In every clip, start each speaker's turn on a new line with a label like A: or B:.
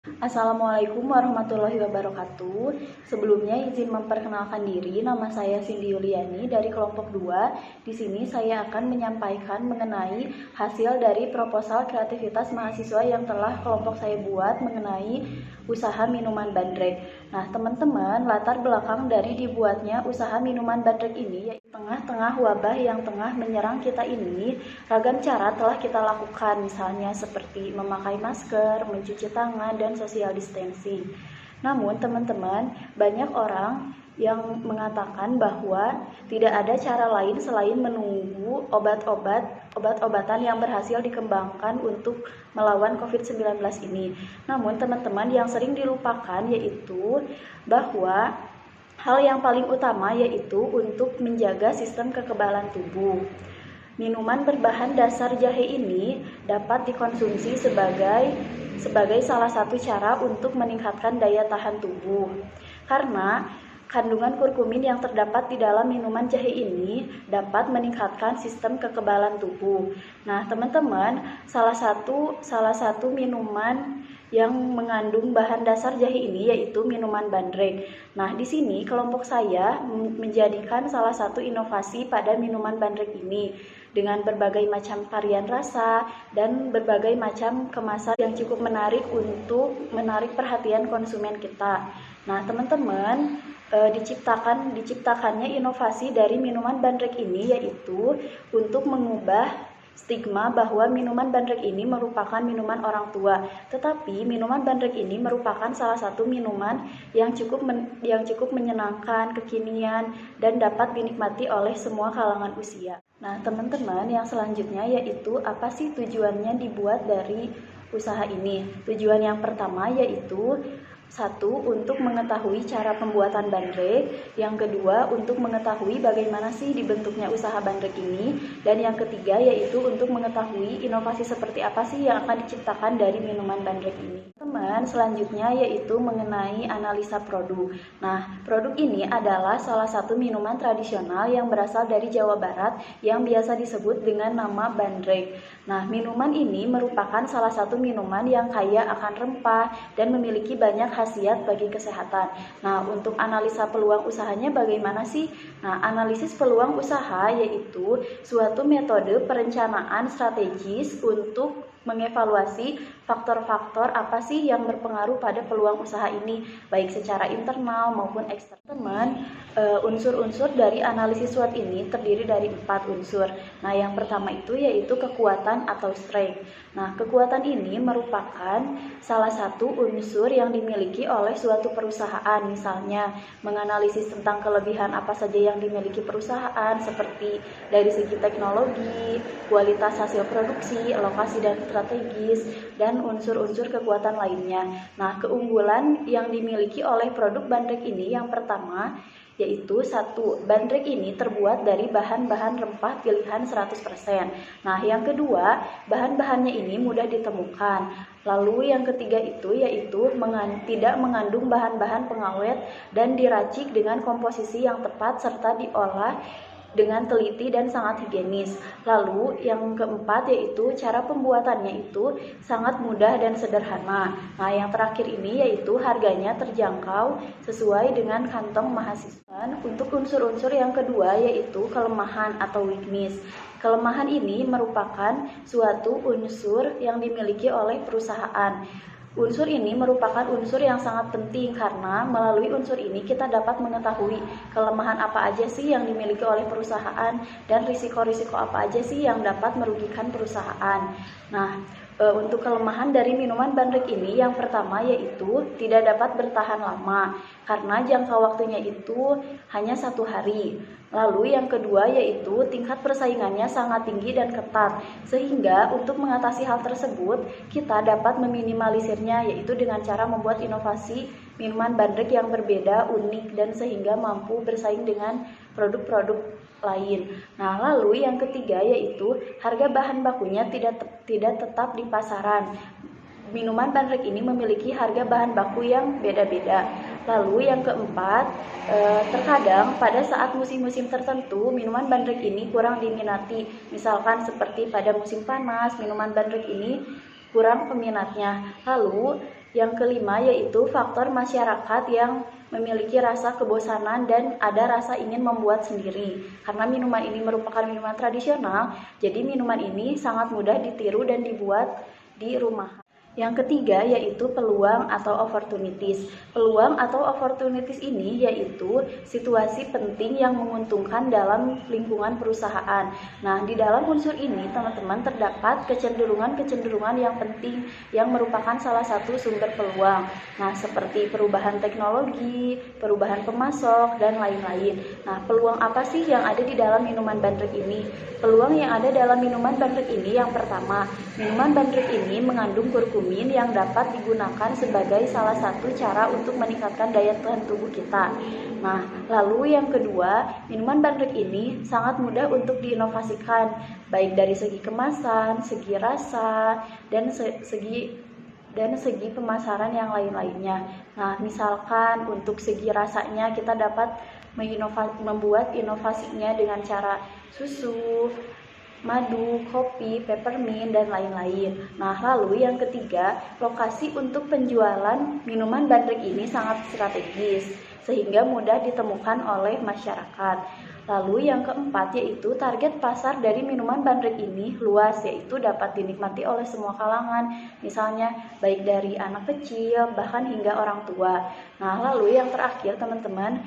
A: Assalamualaikum warahmatullahi wabarakatuh. Sebelumnya izin memperkenalkan diri, nama saya Cindy Yuliani dari kelompok 2. Di sini saya akan menyampaikan mengenai hasil dari proposal kreativitas mahasiswa yang telah kelompok saya buat mengenai usaha minuman bandrek. Nah, teman-teman, latar belakang dari dibuatnya usaha minuman bandrek ini yaitu tengah-tengah wabah yang tengah menyerang kita ini, ragam cara telah kita lakukan, misalnya seperti memakai masker, mencuci tangan, dan social distancing. Namun, teman-teman, banyak orang yang mengatakan bahwa tidak ada cara lain selain menunggu obat-obatan yang berhasil dikembangkan untuk melawan COVID-19 ini. Namun, teman-teman, yang sering dilupakan yaitu bahwa hal yang paling utama yaitu untuk menjaga sistem kekebalan tubuh. Minuman berbahan dasar jahe ini dapat dikonsumsi sebagai salah satu cara untuk meningkatkan daya tahan tubuh. Karena kandungan kurkumin yang terdapat di dalam minuman jahe ini dapat meningkatkan sistem kekebalan tubuh. Nah, teman-teman, salah satu minuman yang mengandung bahan dasar jahe ini yaitu minuman bandrek. Nah, di sini kelompok saya menjadikan salah satu inovasi pada minuman bandrek ini dengan berbagai macam varian rasa dan berbagai macam kemasan yang cukup menarik untuk menarik perhatian konsumen kita. Nah, teman-teman, diciptakannya inovasi dari minuman bandrek ini yaitu untuk mengubah stigma bahwa minuman bandrek ini merupakan minuman orang tua, tetapi minuman bandrek ini merupakan salah satu minuman yang cukup menyenangkan, kekinian, dan dapat dinikmati oleh semua kalangan usia. Nah, teman-teman, yang selanjutnya yaitu apa sih tujuannya dibuat dari usaha ini? Tujuan yang pertama yaitu satu, untuk mengetahui cara pembuatan bandrek. Yang kedua, untuk mengetahui bagaimana sih dibentuknya usaha bandrek ini. Dan yang ketiga, yaitu untuk mengetahui inovasi seperti apa sih yang akan diciptakan dari minuman bandrek ini. Teman, selanjutnya yaitu mengenai analisa produk. Nah, produk ini adalah salah satu minuman tradisional yang berasal dari Jawa Barat yang biasa disebut dengan nama bandrek. Nah, minuman ini merupakan salah satu minuman yang kaya akan rempah dan memiliki banyak khasiat bagi kesehatan. Nah, untuk analisa peluang usahanya bagaimana sih? Nah, analisis peluang usaha yaitu suatu metode perencanaan strategis untuk mengevaluasi faktor-faktor apa sih yang berpengaruh pada peluang usaha ini, baik secara internal maupun eksternal. Teman, unsur-unsur dari analisis SWOT ini terdiri dari 4 unsur. Nah, yang pertama itu yaitu kekuatan atau strength. Nah, kekuatan ini merupakan salah satu unsur yang dimiliki oleh suatu perusahaan, misalnya menganalisis tentang kelebihan apa saja yang dimiliki perusahaan, seperti dari segi teknologi, kualitas hasil produksi, lokasi dan strategis, dan unsur-unsur kekuatan lainnya. Nah, keunggulan yang dimiliki oleh produk bandrek ini yang pertama yaitu satu, bandrek ini terbuat dari bahan-bahan rempah pilihan 100%. Nah, yang kedua, bahan-bahannya ini mudah ditemukan. Lalu yang ketiga itu yaitu tidak mengandung bahan-bahan pengawet dan diracik dengan komposisi yang tepat serta diolah dengan teliti dan sangat higienis. Lalu yang keempat yaitu cara pembuatannya itu sangat mudah dan sederhana. Nah, yang terakhir ini yaitu harganya terjangkau sesuai dengan kantong mahasiswa. Untuk unsur-unsur yang kedua yaitu kelemahan atau weakness. Kelemahan ini merupakan suatu unsur yang dimiliki oleh perusahaan. Unsur ini merupakan unsur yang sangat penting karena melalui unsur ini kita dapat mengetahui kelemahan apa aja sih yang dimiliki oleh perusahaan dan risiko-risiko apa aja sih yang dapat merugikan perusahaan. Nah, untuk kelemahan dari minuman bandrek ini yang pertama yaitu tidak dapat bertahan lama karena jangka waktunya itu hanya 1 hari. Lalu yang kedua yaitu tingkat persaingannya sangat tinggi dan ketat, sehingga untuk mengatasi hal tersebut kita dapat meminimalisirnya yaitu dengan cara membuat inovasi minuman bandrek yang berbeda, unik, dan sehingga mampu bersaing dengan produk-produk lain. Nah, lalu yang ketiga yaitu harga bahan bakunya tidak tetap di pasaran. Minuman bandrek ini memiliki harga bahan baku yang beda-beda. Lalu yang keempat, terkadang pada saat musim-musim tertentu minuman bandrek ini kurang diminati. Misalkan seperti pada musim panas, minuman bandrek ini kurang peminatnya. Lalu Yang kelima yaitu faktor masyarakat yang memiliki rasa kebosanan dan ada rasa ingin membuat sendiri. Karena minuman ini merupakan minuman tradisional, jadi minuman ini sangat mudah ditiru dan dibuat di rumah. Yang ketiga yaitu peluang atau opportunities. Peluang atau opportunities ini yaitu situasi penting yang menguntungkan dalam lingkungan perusahaan. Nah, di dalam unsur ini teman-teman terdapat kecenderungan-kecenderungan yang penting yang merupakan salah satu sumber peluang. Nah, seperti perubahan teknologi, perubahan pemasok, dan lain-lain. Nah, peluang apa sih yang ada di dalam minuman bandrek ini? Peluang yang ada dalam minuman bandrek ini yang pertama, minuman bandrek ini mengandung kurkumin yang dapat digunakan sebagai salah satu cara untuk meningkatkan daya tahan tubuh kita. Nah, lalu yang kedua, minuman bandrek ini sangat mudah untuk diinovasikan, baik dari segi kemasan, segi rasa, dan segi pemasaran yang lain-lainnya. Nah, misalkan untuk segi rasanya kita dapat membuat inovasinya dengan cara susu, madu, kopi, peppermint, dan lain-lain. Nah, lalu yang ketiga, lokasi untuk penjualan minuman bandrek ini sangat strategis, sehingga mudah ditemukan oleh masyarakat. Lalu yang keempat yaitu target pasar dari minuman bandrek ini luas, yaitu dapat dinikmati oleh semua kalangan, misalnya baik dari anak kecil, bahkan hingga orang tua. Nah, lalu yang terakhir teman-teman,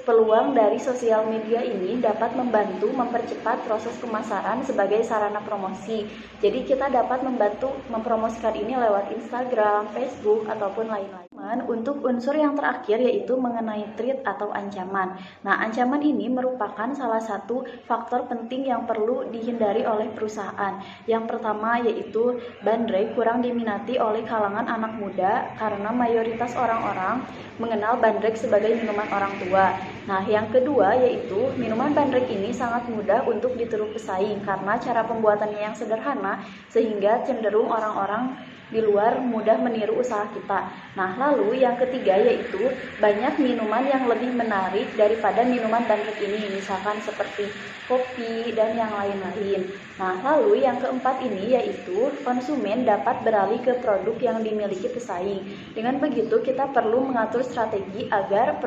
A: peluang dari sosial media ini dapat membantu mempercepat proses pemasaran sebagai sarana promosi. Jadi kita dapat membantu mempromosikan ini lewat Instagram, Facebook, ataupun lain-lain. Untuk unsur yang terakhir yaitu mengenai threat atau ancaman. Nah, ancaman ini merupakan salah satu faktor penting yang perlu dihindari oleh perusahaan. Yang pertama yaitu bandrek kurang diminati oleh kalangan anak muda karena mayoritas orang-orang mengenal bandrek sebagai minuman orang tua. Nah, yang kedua yaitu minuman bandrek ini sangat mudah untuk ditiru pesaing karena cara pembuatannya yang sederhana sehingga cenderung orang-orang di luar mudah meniru usaha kita. Nah, lalu yang ketiga yaitu banyak minuman yang lebih menarik daripada minuman bandrek ini, misalkan seperti kopi dan yang lain-lain. Nah, lalu yang keempat ini yaitu konsumen dapat beralih ke produk yang dimiliki pesaing. Dengan begitu kita perlu mengatur strategi agar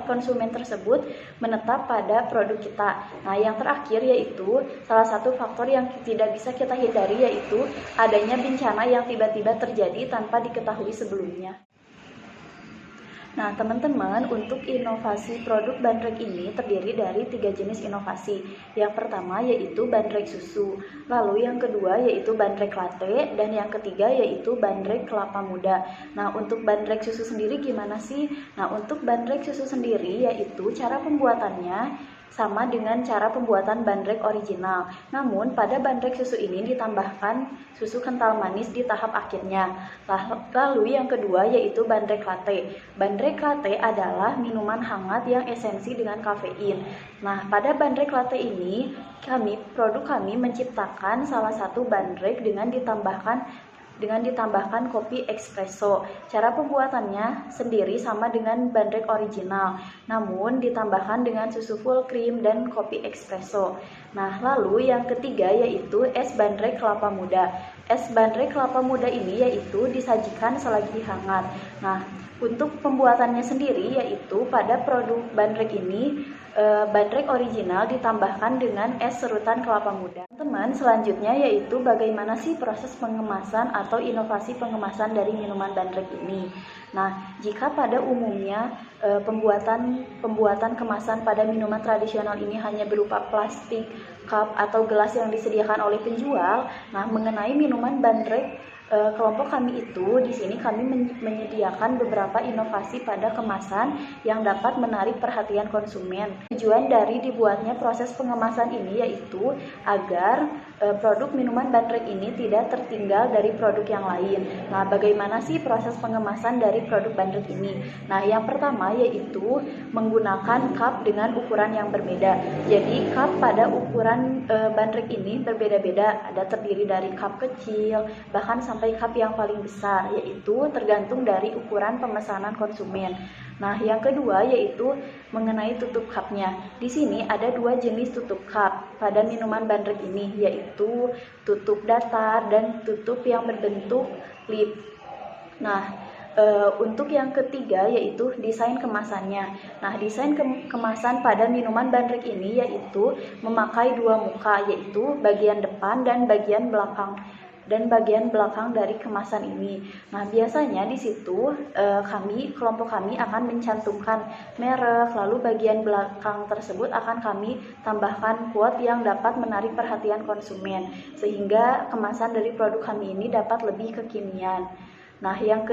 A: konsumen tersebut menetap pada produk kita. Nah, yang terakhir yaitu salah satu faktor yang tidak bisa kita hindari yaitu adanya bencana yang tiba-tiba terjadi tanpa diketahui sebelumnya. Nah, teman-teman, untuk inovasi produk bandrek ini terdiri dari 3 jenis inovasi. Yang pertama yaitu bandrek susu, lalu yang kedua yaitu bandrek latte, dan yang ketiga yaitu bandrek kelapa muda. Nah, untuk bandrek susu sendiri gimana sih? Nah, untuk bandrek susu sendiri yaitu cara pembuatannya sama dengan cara pembuatan bandrek original. Namun, pada bandrek susu ini ditambahkan susu kental manis di tahap akhirnya. Lalu yang kedua yaitu bandrek latte. Bandrek latte adalah minuman hangat yang esensi dengan kafein. Nah, pada bandrek latte ini, produk kami menciptakan salah satu bandrek dengan ditambahkan kopi espresso. Cara pembuatannya sendiri sama dengan bandrek original, namun ditambahkan dengan susu full cream dan kopi espresso. Nah, lalu yang ketiga yaitu es bandrek kelapa muda. Es bandrek kelapa muda ini yaitu disajikan selagi hangat. Nah, untuk pembuatannya sendiri yaitu pada produk bandrek ini bandrek original ditambahkan dengan es serutan kelapa muda. Teman, selanjutnya yaitu bagaimana sih proses pengemasan atau inovasi pengemasan dari minuman bandrek ini. Nah, jika pada umumnya pembuatan kemasan pada minuman tradisional ini hanya berupa plastik, cup atau gelas yang disediakan oleh penjual, nah mengenai minuman bandrek kelompok kami itu di sini kami menyediakan beberapa inovasi pada kemasan yang dapat menarik perhatian konsumen. Tujuan dari dibuatnya proses pengemasan ini yaitu agar produk minuman bandrek ini tidak tertinggal dari produk yang lain. Nah, bagaimana sih proses pengemasan dari produk bandrek ini? Nah, yang pertama yaitu menggunakan cup dengan ukuran yang berbeda. Jadi cup pada ukuran bandrek ini berbeda-beda, ada terdiri dari cup kecil bahkan sampai cup yang paling besar, yaitu tergantung dari ukuran pemesanan konsumen. Nah, yang kedua yaitu mengenai tutup cupnya. Di sini ada 2 jenis tutup cup pada minuman bandrek ini, yaitu tutup datar dan tutup yang berbentuk lip. Nah, untuk yang ketiga yaitu desain kemasannya. Nah, desain kemasan pada minuman bandrek ini yaitu memakai dua muka, yaitu bagian depan dan bagian belakang dari kemasan ini. Nah, biasanya di situ kelompok kami akan mencantumkan merek, lalu bagian belakang tersebut akan kami tambahkan quote yang dapat menarik perhatian konsumen, sehingga kemasan dari produk kami ini dapat lebih kekinian. Nah, yang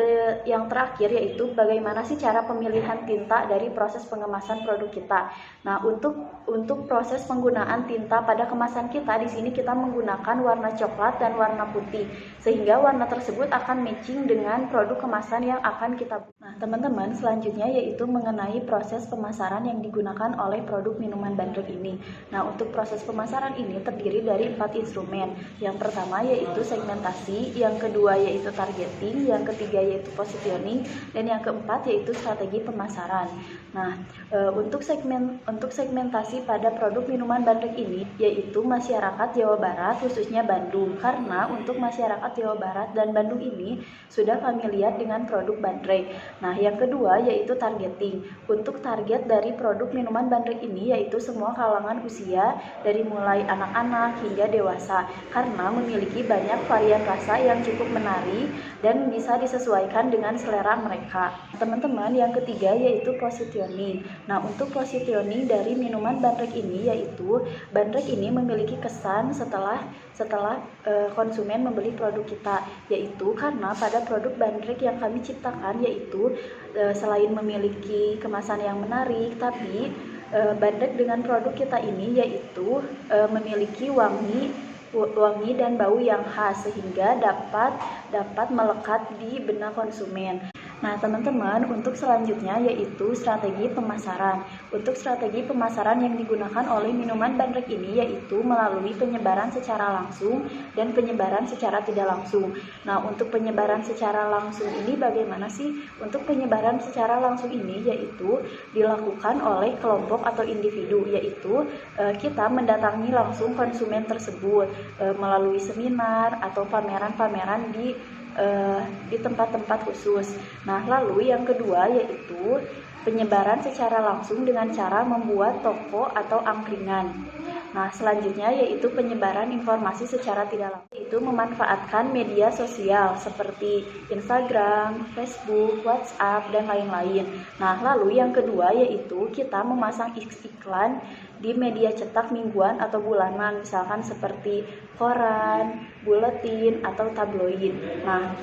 A: terakhir yaitu bagaimana sih cara pemilihan tinta dari proses pengemasan produk kita. Nah, untuk proses penggunaan tinta pada kemasan kita, di sini kita menggunakan warna coklat dan warna putih, sehingga warna tersebut akan matching dengan produk kemasan yang akan kita buat. Nah, teman-teman, selanjutnya yaitu mengenai proses pemasaran yang digunakan oleh produk minuman bandrek ini. Nah, untuk proses pemasaran ini terdiri dari 4 instrumen. Yang pertama yaitu segmentasi, yang kedua yaitu targeting, yang ketiga yaitu positioning, dan yang keempat yaitu strategi pemasaran. Nah, untuk segmentasi pada produk minuman bandrek ini yaitu masyarakat Jawa Barat, khususnya Bandung, karena untuk masyarakat Jawa Barat dan Bandung ini sudah familiar dengan produk bandrek. Nah, yang kedua yaitu targeting. Untuk target dari produk minuman bandrek ini yaitu semua kalangan usia dari mulai anak-anak hingga dewasa, karena memiliki banyak varian rasa yang cukup menarik dan bisa disesuaikan dengan selera mereka. Teman-teman, yang ketiga yaitu positioning. Nah, untuk positioning dari minuman bandrek ini yaitu bandrek ini memiliki kesan setelah konsumen membeli produk kita, yaitu karena pada produk bandrek yang kami ciptakan yaitu selain memiliki kemasan yang menarik, tapi bandrek dengan produk kita ini yaitu memiliki wangi dan bau yang khas, sehingga dapat melekat di benak konsumen. Nah, teman-teman, untuk selanjutnya yaitu strategi pemasaran. Untuk strategi pemasaran yang digunakan oleh minuman bandrek ini yaitu melalui penyebaran secara langsung dan penyebaran secara tidak langsung. Nah, untuk penyebaran secara langsung ini bagaimana sih? Untuk penyebaran secara langsung ini yaitu dilakukan oleh kelompok atau individu, yaitu kita mendatangi langsung konsumen tersebut melalui seminar atau pameran-pameran di tempat-tempat khusus. Nah, lalu yang kedua yaitu penyebaran secara langsung dengan cara membuat toko atau angkringan. Nah, selanjutnya yaitu penyebaran informasi secara tidak langsung, yaitu memanfaatkan media sosial seperti Instagram, Facebook, WhatsApp, dan lain-lain. Nah, lalu yang kedua yaitu kita memasang iklan di media cetak mingguan atau bulanan, misalkan seperti koran, buletin, atau tabloid. Nah,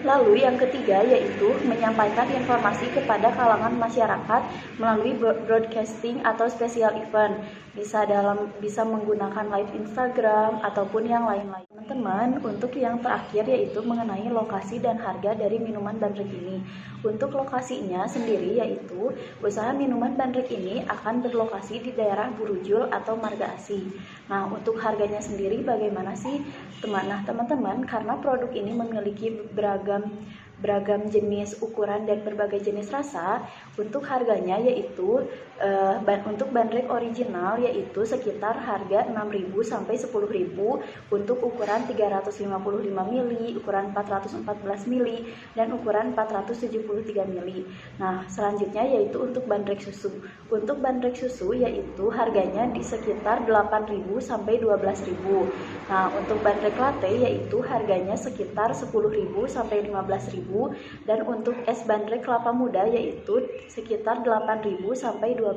A: lalu yang ketiga yaitu menyampaikan informasi kepada kalangan masyarakat melalui broadcasting atau special event, bisa menggunakan live Instagram ataupun yang lain-lain. Teman-teman, untuk yang terakhir yaitu mengenai lokasi dan harga dari minuman bandrek ini. Untuk lokasinya sendiri yaitu usaha minuman bandrek ini akan berlokasi di daerah Burujul atau Marga Asih. Nah, untuk harganya sendiri bagaimana sih? Nah, teman-teman, karena produk ini memiliki beragam jenis ukuran dan berbagai jenis rasa, untuk harganya yaitu untuk bandrek original yaitu sekitar harga 6.000 sampai 10.000 untuk ukuran 355 ml, ukuran 414 ml, dan ukuran 473 ml. Nah, selanjutnya yaitu untuk bandrek susu. Untuk bandrek susu yaitu harganya di sekitar 8.000 sampai 12.000. Nah, untuk bandrek latte yaitu harganya sekitar 10.000 sampai 15.000, dan untuk es bandrek kelapa muda yaitu sekitar 8.000 sampai 12.000.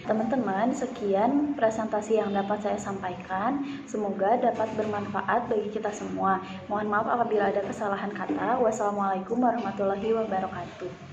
A: Teman-teman, sekian presentasi yang dapat saya sampaikan. Semoga dapat bermanfaat bagi kita semua. Mohon maaf apabila ada kesalahan kata. Wassalamualaikum warahmatullahi wabarakatuh.